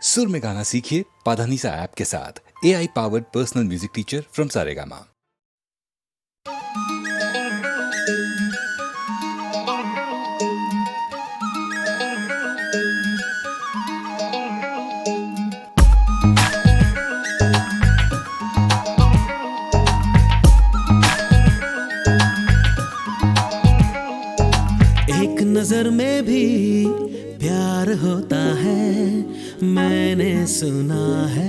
सुर में गाना सीखिए पाधानीसा ऐप के साथ। AI powered personal music teacher from Saregama. एक नजर में भी प्यार होता है, मैंने सुना है।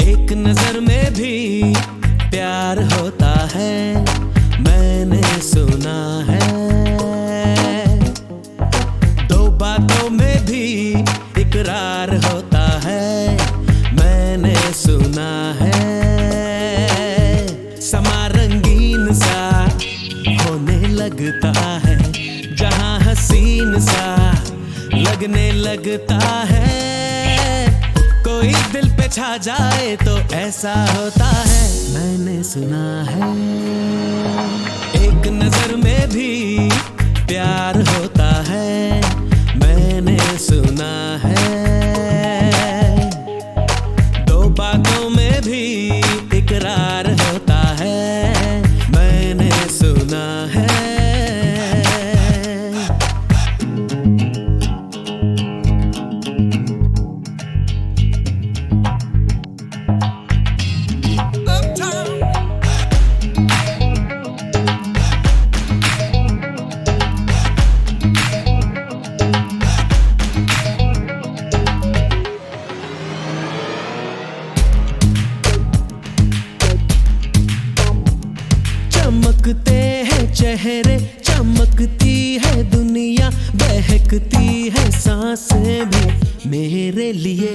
एक नजर में भी प्यार होता है, मैंने सुना है। दो बातों में भी इकरार होता है, मैंने सुना है। समा रंगीन सा होने लगता है, जहां हसीन सा लगने लगता है। कोई दिल पे छा जाए तो ऐसा होता है, मैंने सुना है। एक नजर में भी प्यार होता है, मैंने सुना है। दो बातों में भी इकरार होता है, मैंने सुना है। चमकते हैं चेहरे, चमकती है दुनिया, बहकती है सांसें भी मेरे लिए।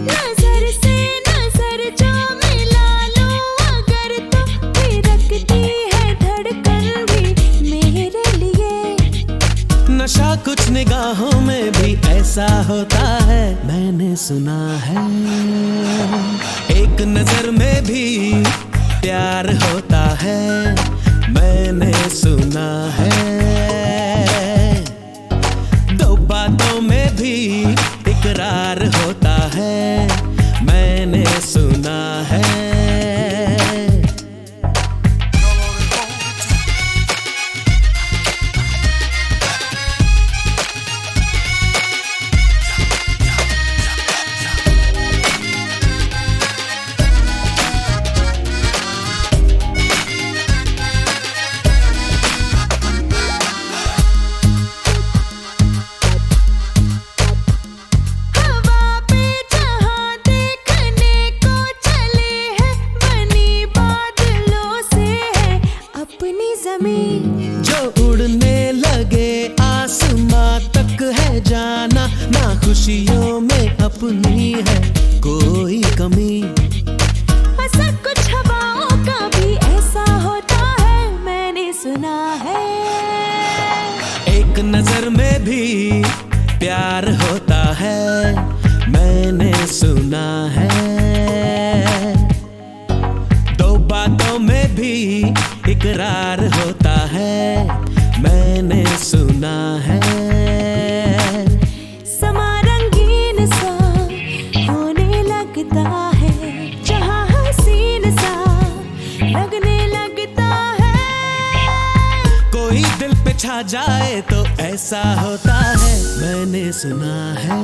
नजर से नजर जो मिला लो अगर तो थिरकती है धड़कन भी मेरे लिए। नशा कुछ निगाहों में भी ऐसा होता है, मैंने सुना है। एक नजर में भी प्यार होता है, मैंने सुना है। दो बातों में भी इकरार होता है, मैंने सुना है। हवा पे जहां देखने को चले हैं, बनी बादलों से है अपनी जमीन। जो उड़ने लगे आसमां तक है जाना, ना खुशियों में अपनी है कोई कमी। ऐसा कुछ हवाओं का भी ऐसा होता है, मैंने सुना है। एक नजर में भी प्यार होता है, मैंने सुना है। दो बातों में भी इकरार होता है, मैंने सुना है। समा रंगीन सा होने लगता है, जहां हसीन सा लगने लगता है। कोई दिल पे छा जाए तो ऐसा होता है, मैंने सुना है।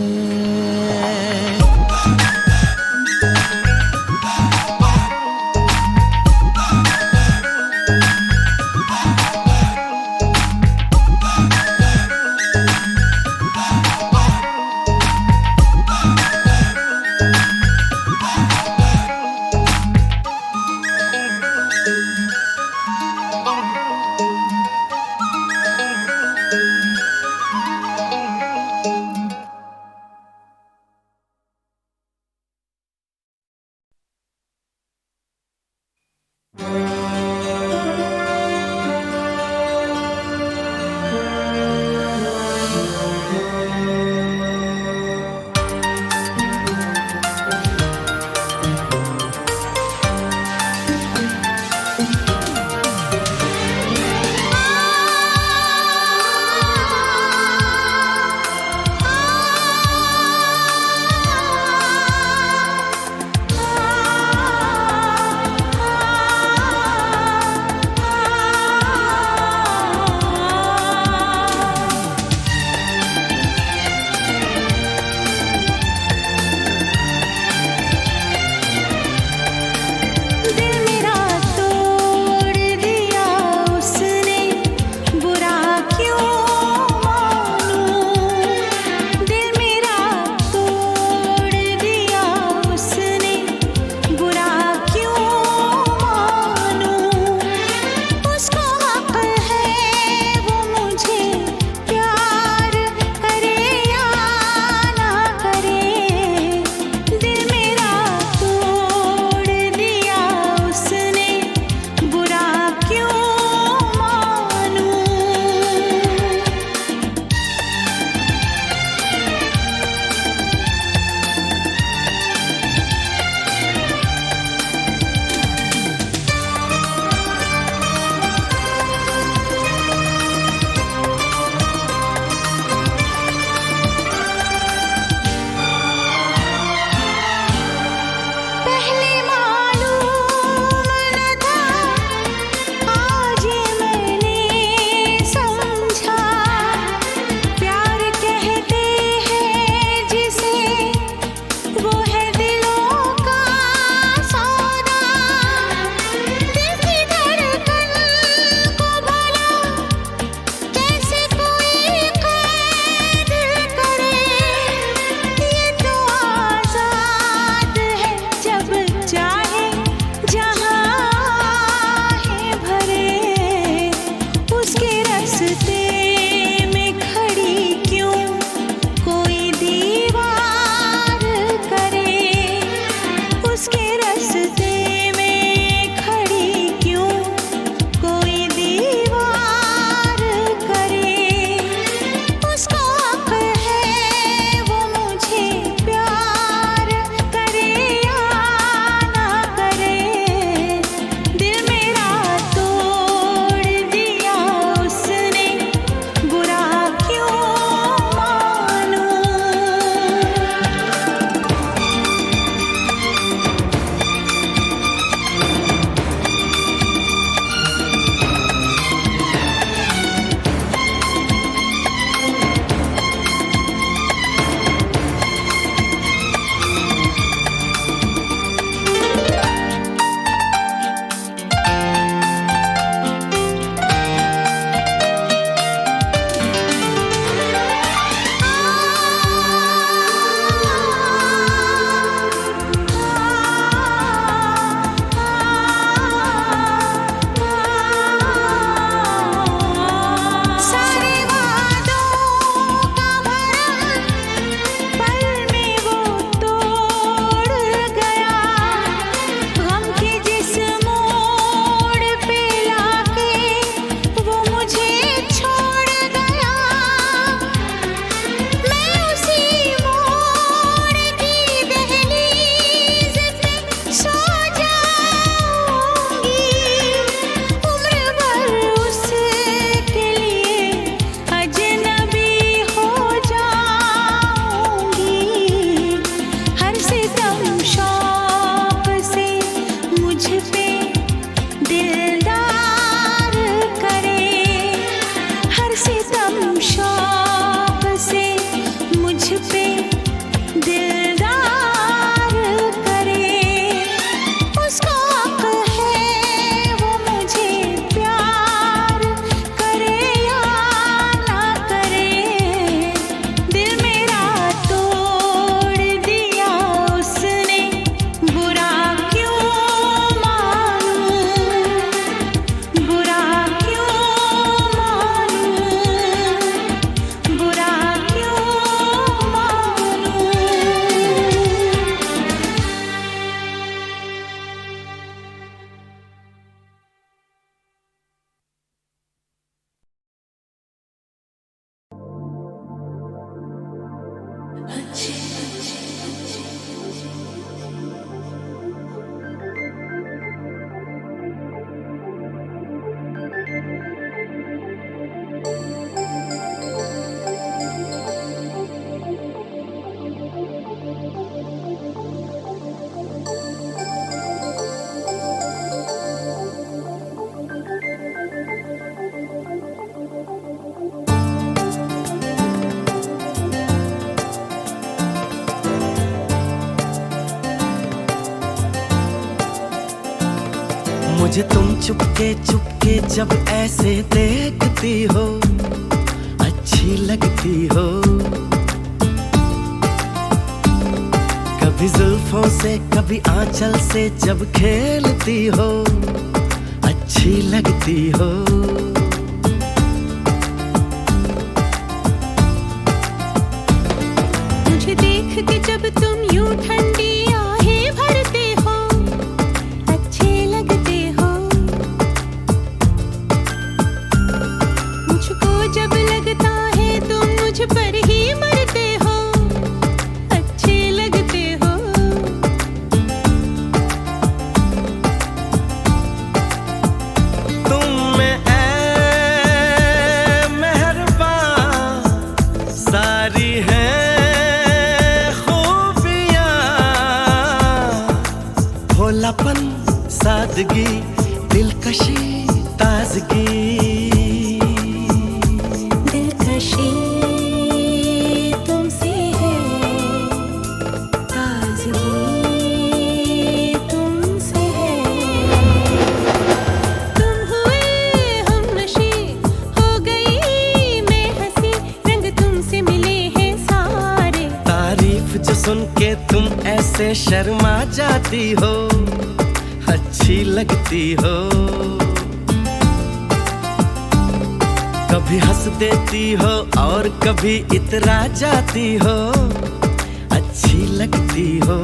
रास्ते में खड़ी क्यों कोई दीवार करे, उसको हक है वो मुझे प्यार करे या ना करे। दिल मेरा तोड़ दिया उसने, बुरा क्यों मानूं। सारे वादों का भरम पल में वो तोड़ गया, गम के जिस मोड़ पे लाके वो मुझे छोड़ गया। मैं उसी मोड़ की दहलीज पे सो जाऊंगी, उम्र भर उसके लिए अजनबी हो जाऊंगी। हर सितम शौक से मुझ पे दिलदार करे, हर सितम शौक से मुझ पे दिलदार करे। उसको हक है वो मुझे प्यार करे या ना करे। दिल मेरा तोड़ दिया उसने, बुरा क्यों मानूं, बुरा क्यों मानूं, बुरा क्यों मानूं। मुझे तुम चुपके चुपके जब ऐसे देखती हो, अच्छी लगती हो। कभी जुल्फों से कभी आंचल से जब खेलती हो, अच्छी लगती हो। मुझे देख के जब तुम यूं ठंडी आहें भरते हो, अच्छे लगते हो। मुझको जब लगता है तुम मुझ पर ही मरते हो, अच्छे लगते हो। तुम में ऐ मेहरबान सारी है खूबियाँ, भोलापन सादगी दिलकशी ताजगी। दिलकशी तुमसे है, ताज़गी तुमसे है। तुम हुए हमनशी, हो गई मैं हंसी, रंग तुमसे मिले हैं सारे। तारीफ जो सुन के तुम ऐसे शर्मा जाती हो, अच्छी लगती हो। कभी हंस देती हो और कभी इतरा जाती हो, अच्छी लगती हो।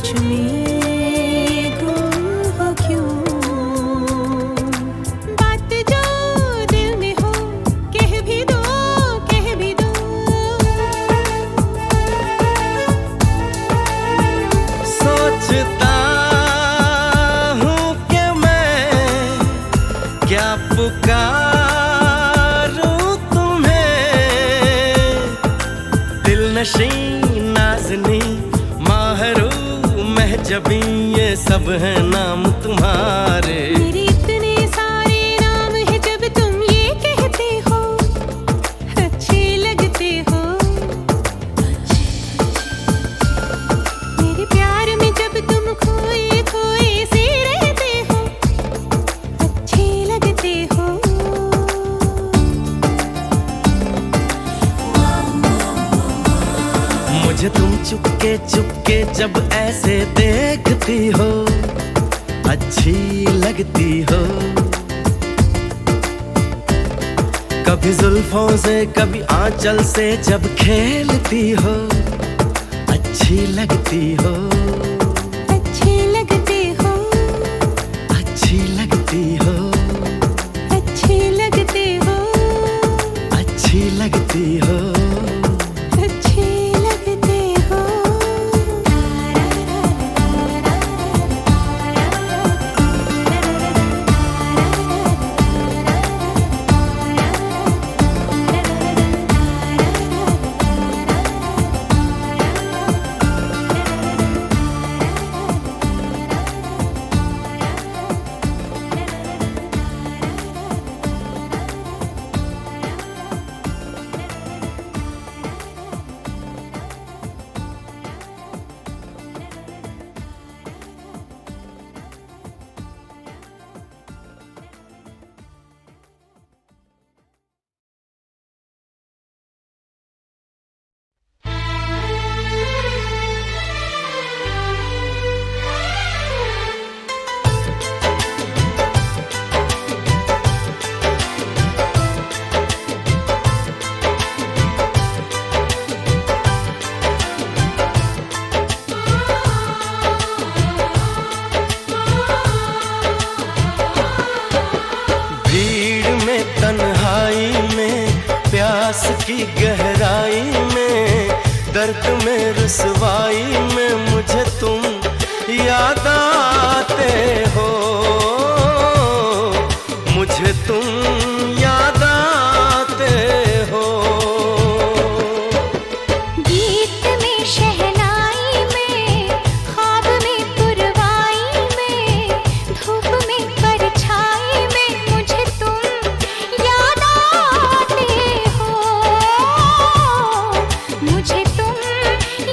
सोच में गुम हो क्यों? बात जो दिल में हो कह भी दो, कह भी दो। सोचता हूँ कि मैं क्या पुकारूं तुम्हें, दिल नशी नाज़नी माहरू महजबी ये सब है नाम तुम्हारे। मेरे इतने सारे नाम है जब तुम ये कहते हो, अच्छे लगते हो। मेरे प्यार में जब तुम खोए खोए से रहते हो, अच्छे लगते हो। मुझे तुम चुपके चुपके जब ऐसे देखती हो, अच्छी लगती हो। कभी जुल्फों से कभी आंचल से जब खेलती हो, अच्छी लगती हो। अच्छे लगते हो, अच्छी लगती हो, अच्छे लगते हो, अच्छी लगती हो। अच्छे लगते हो। भीड़ में तन्हाई में प्यास की गहराई में दर्द में रुसवाई में मुझे तुम याद आते हो, मुझे तुम याद आते हो। गीत में शहनाई में ख्वाब में पुरवाई में धूप में परछाई में मुझे तुम याद आते हो, मुझे तुम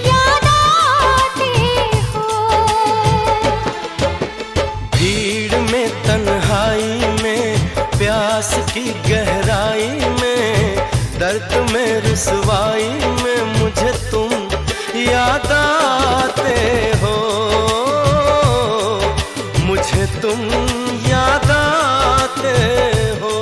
याद आते हो। भीड़ में तन्हाई में प्यास की गहराई में दर्द में रुसवाई में मुझे तुम याद आते हो, मुझे तुम याद आते हो।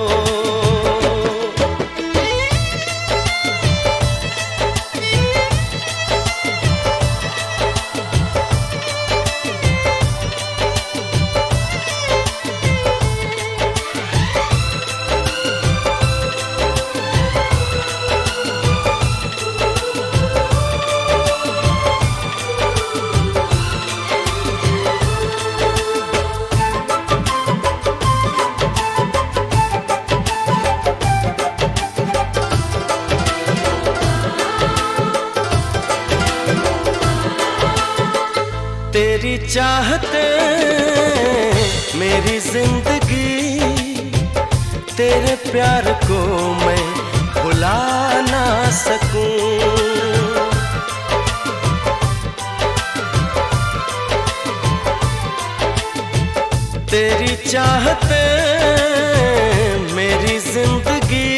तेरी चाहते मेरी जिंदगी, तेरे प्यार को मैं भुला ना सकूं। तेरी चाहते मेरी जिंदगी,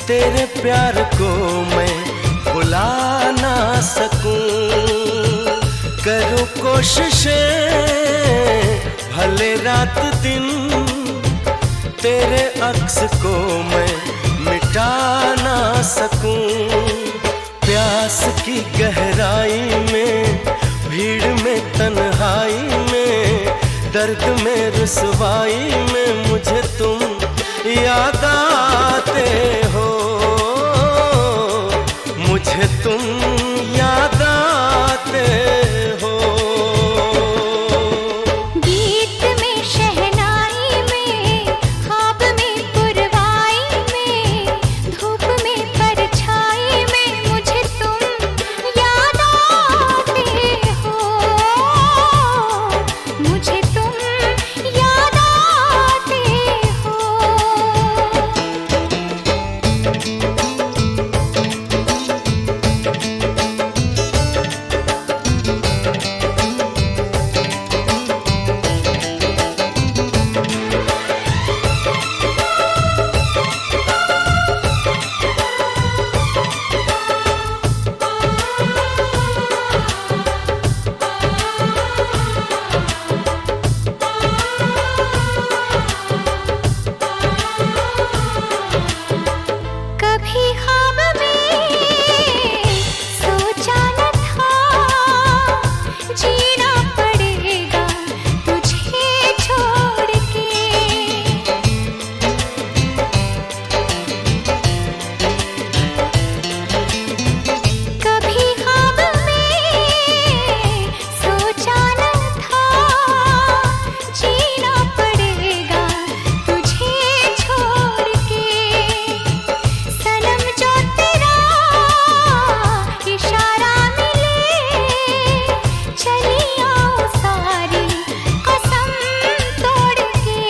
तेरे प्यार को मैं भुला ना सकूं। करूं कोशिशें भले रात दिन, तेरे अक्स को मैं मिटा ना सकूं। प्यास की गहराई में भी तन्हाई में, दर्द में रुसवाई में मुझे तुम याद आते हो, मुझे तुम याद आते हो। गीत में शहनाई में, ख्वाब में पुरवाई में, धूप में परछाई में मुझे तुम याद आते हो, मुझे तुम याद आते हो। कभी ख्वाब में सोचा न था, जीना पड़ेगा तुझे छोड़ के। कभी ख्वाब में सोचा न था, जीना पड़ेगा तुझे छोड़ के। सनम जो तेरा इशारा मिले, चली आओ सारी कसम तोड़ के।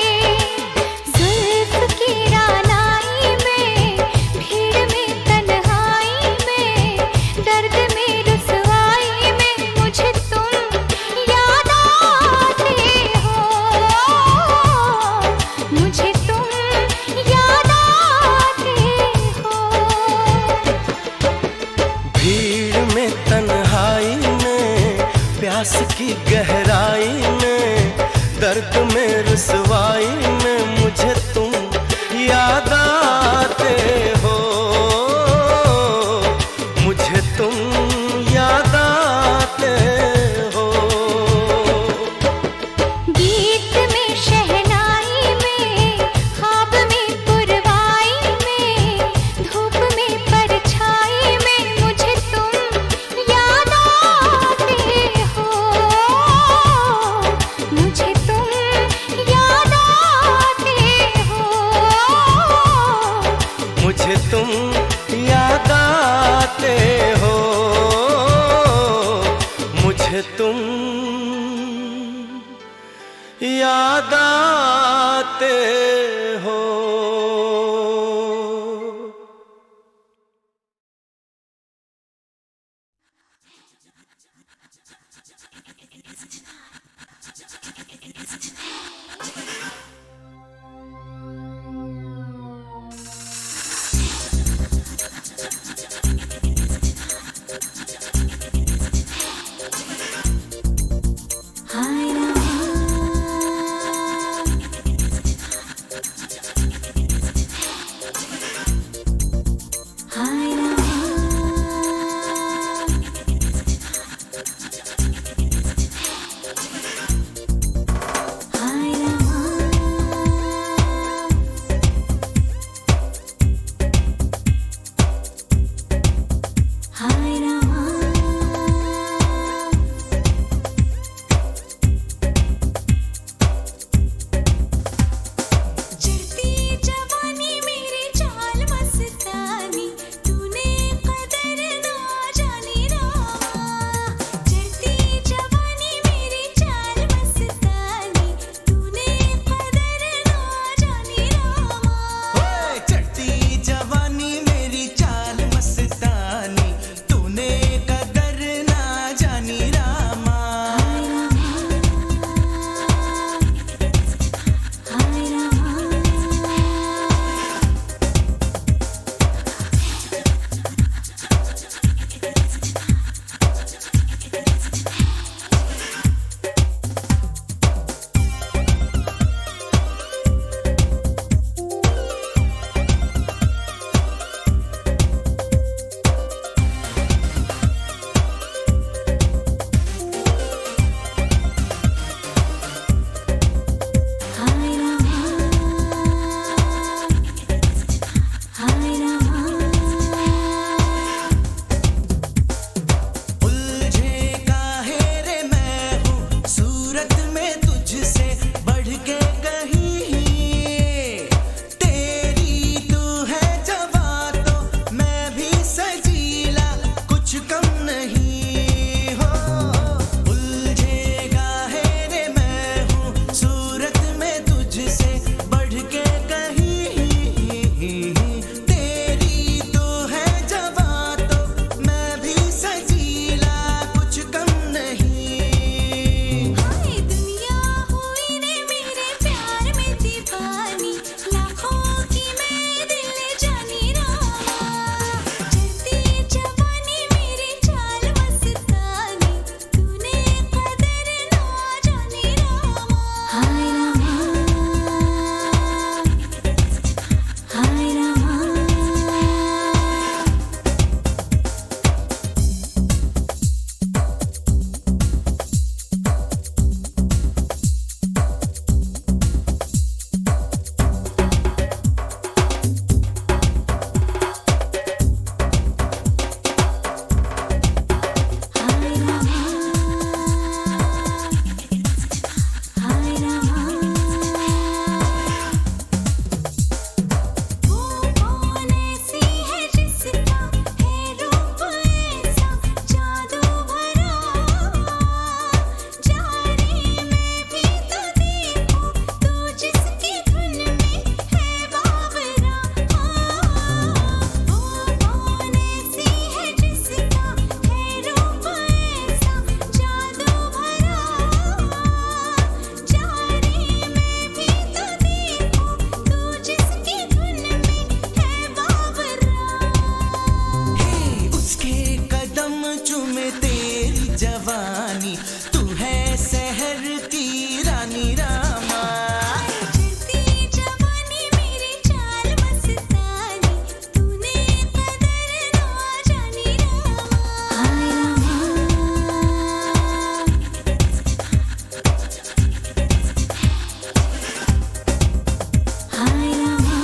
जुल्फ की रानाई में, भीड़ में तन्हाई में, दर्द में रुसवाई में मुझे तुम याद आते हो, मुझे तुम याद आते हो। भीड़ में तन्हाई में, प्यास की गहराई में, दर्द में रुसवाई में मुझे तुम याद आते हो, मुझे तुम याद आते हो। गीत में शहनाई में, ख्वाब में पुरवाई में, धूप में परछाई में मुझे तुम याद आते हो, मुझे तुम याद आते हो, मुझे तुम याद आते हो, मुझे तुम याद आते हो। हाय मस्तानी, तू है शहर की रानी रामा। चढ़ती जवानी मेरी चाल मस्तानी, तूने कदर ना जानी रामा। हाय रामा, हाय रामा,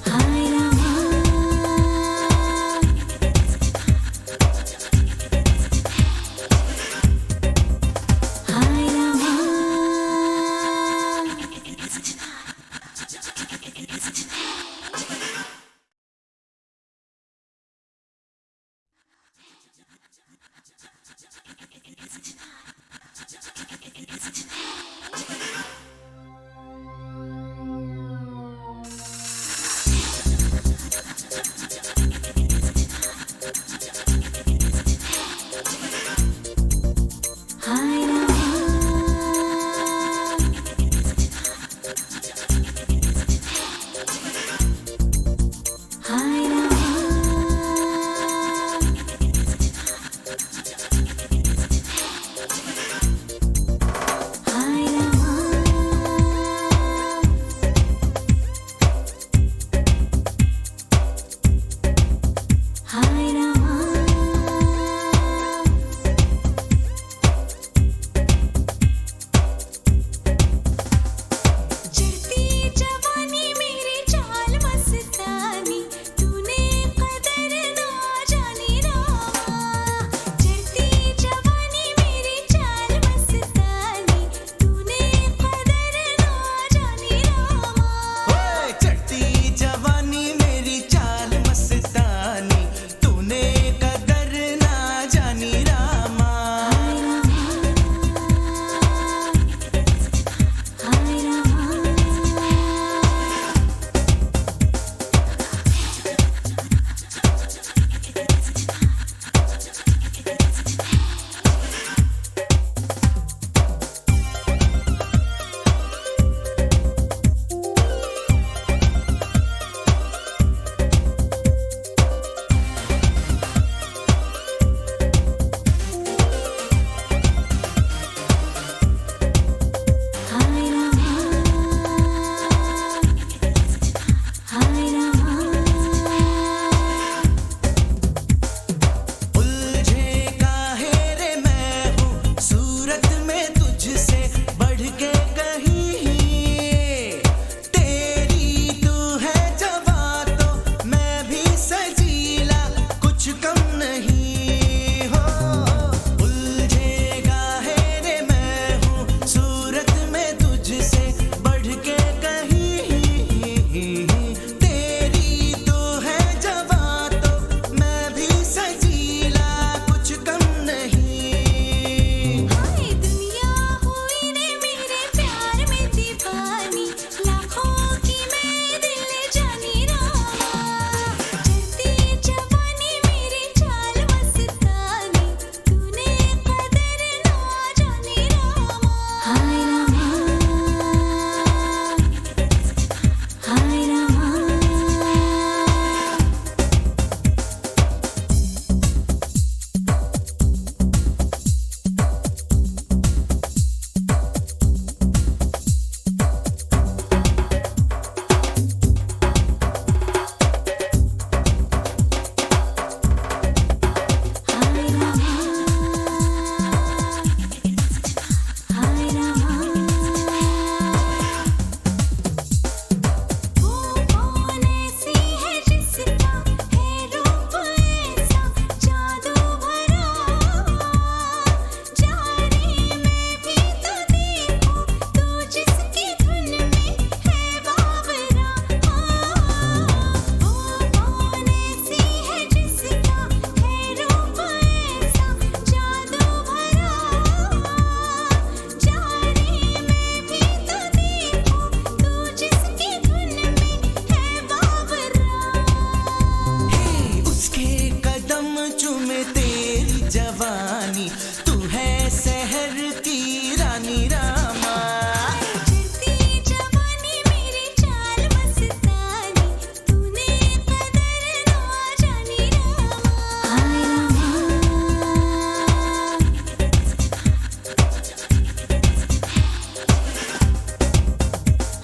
हाय रामा।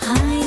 हाय